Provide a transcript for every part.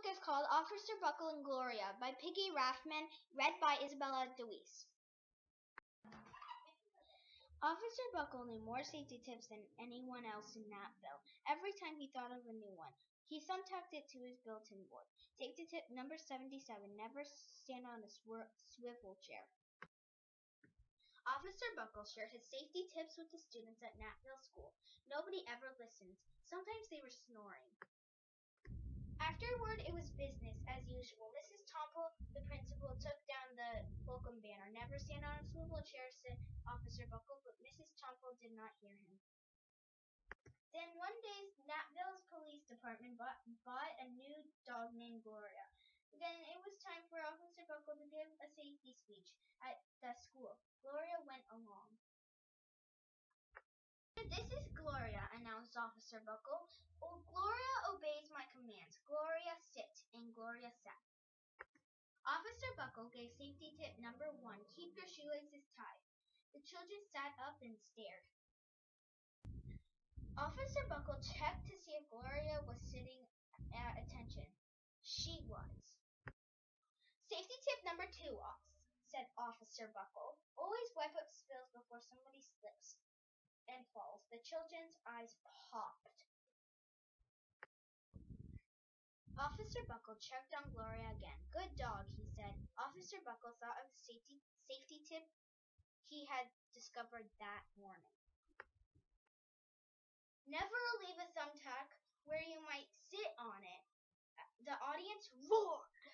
book is called Officer Buckle and Gloria by Piggy Raffman, read by Isabella DeWeese. Officer Buckle knew more safety tips than anyone else in Natville. Every time he thought of a new one, he thumbtacked it to his bulletin board. Safety tip number 77, never stand on a swivel chair. Officer Buckle shared his safety tips with the students at Natville School. Nobody ever listened. Sometimes they were snoring. Afterward, it was business as usual. Mrs. Tomple, the principal, took down the welcome banner. Never stand on a swivel chair, said Officer Buckle, but Mrs. Tomple did not hear him. Then one day, Natville's police department bought a new dog named Gloria. Then it was time for Officer Buckle to give a safety speech at the school. Gloria went along. This is Gloria, announced Officer Buckle. Oh, Gloria obeys my commands. Gloria, sit. And Gloria sat. Officer Buckle gave safety tip number 1, keep your shoelaces tied. The children sat up and stared. Officer Buckle checked to see if Gloria was sitting at attention. She was. Safety tip number 2, said Officer Buckle. Always wipe up spills before somebody slips and falls. The children's eyes popped. Officer Buckle checked on Gloria again. Good dog, he said. Officer Buckle thought of the safety tip he had discovered that morning. Never leave a thumbtack where you might sit on it. The audience roared.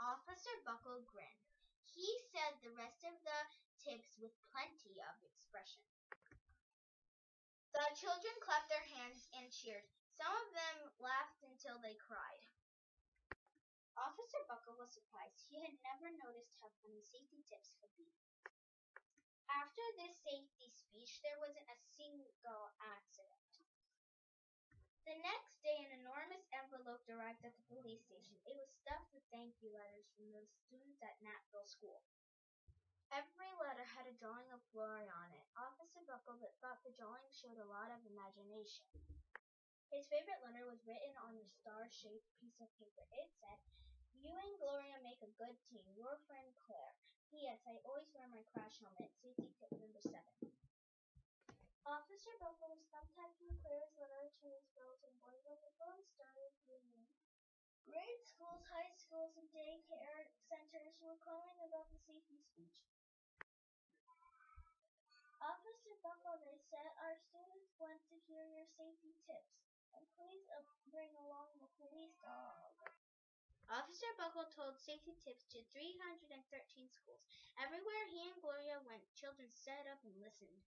Officer Buckle grinned. He said the rest of the tips with plenty of expression. The children clapped their hands and cheered. Some of them laughed until they cried. Officer Buckle was surprised. He had never noticed how funny safety tips could be. After this safety speech, there wasn't a single accident. The next day, an enormous envelope arrived at the police station. It was stuffed with thank you letters from the students at Natville School. Every letter had a drawing of Gloria on it. Officer Buckle thought the drawing showed a lot of imagination. His favorite letter was written on a star-shaped piece of paper. It said, you and Gloria make a good team. Your friend Claire. P.S. I always wear my crash helmet. Safety tip number 7. Officer Buckle was thumbtacking Claire's letter to his bulletin board when the phone started ringing. Grade schools, high schools, and daycare centers were calling about the safety speech. Officer Buckle, they said, our students want to hear your safety tips, and please bring along the police dog. Officer Buckle told safety tips to 313 schools. Everywhere he and Gloria went, children sat up and listened.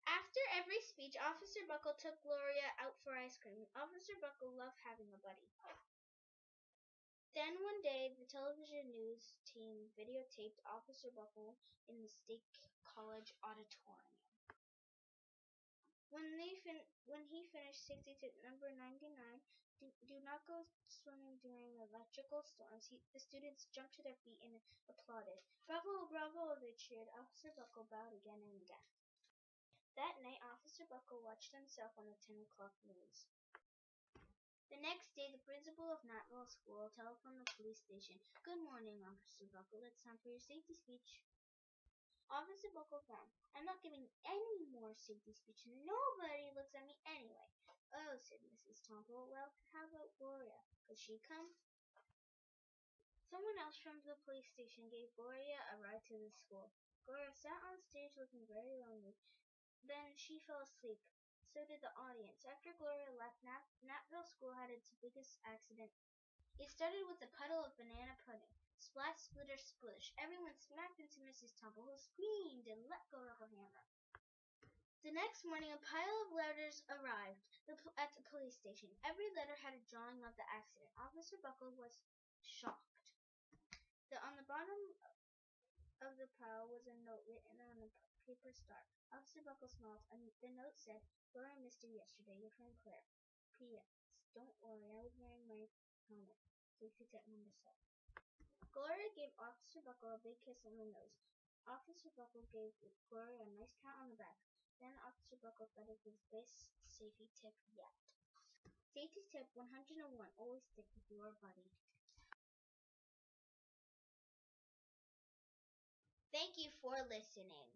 After every speech, Officer Buckle took Gloria out for ice cream. Officer Buckle loved having a buddy. Then one day, the television news team videotaped Officer Buckle in the State College auditorium. When he finished safety tip number 99, do not go swimming during electrical storms, the students jumped to their feet and applauded. Bravo, bravo, they cheered. Officer Buckle bowed again and again. That night, Officer Buckle watched himself on the 10 o'clock news. The next day, the principal of Natville School telephoned the police station. Good morning, Officer Buckle. It's time for your safety speech. Officer Buckle frowned. I'm not giving any more safety speech. Nobody looks at me anyway. Oh, said Mrs. Tomple. Well, how about Gloria? Could she come? Someone else from the police station gave Gloria a ride to the school. Gloria sat on stage looking very lonely. Then she fell asleep. So did the audience. After Gloria left, Natville School had its biggest accident. It started with a puddle of banana pudding. Splash, splitter, splish. Everyone smacked into Mrs. Tomple, who screamed and let go of her hammer. The next morning, a pile of letters arrived at the police station. Every letter had a drawing of the accident. Officer Buckle was shocked. On the bottom of the pile was a note written on a paper star. Officer Buckle smiled, and the note said, Gloria missed you yesterday, your friend Claire. P.S. Don't worry, I was wearing my helmet. Safety tip number 7. Gloria gave Officer Buckle a big kiss on the nose. Officer Buckle gave Gloria a nice pat on the back. Then Officer Buckle thought of his best safety tip yet. Safety tip 101, always stick with your buddy. Thank you for listening.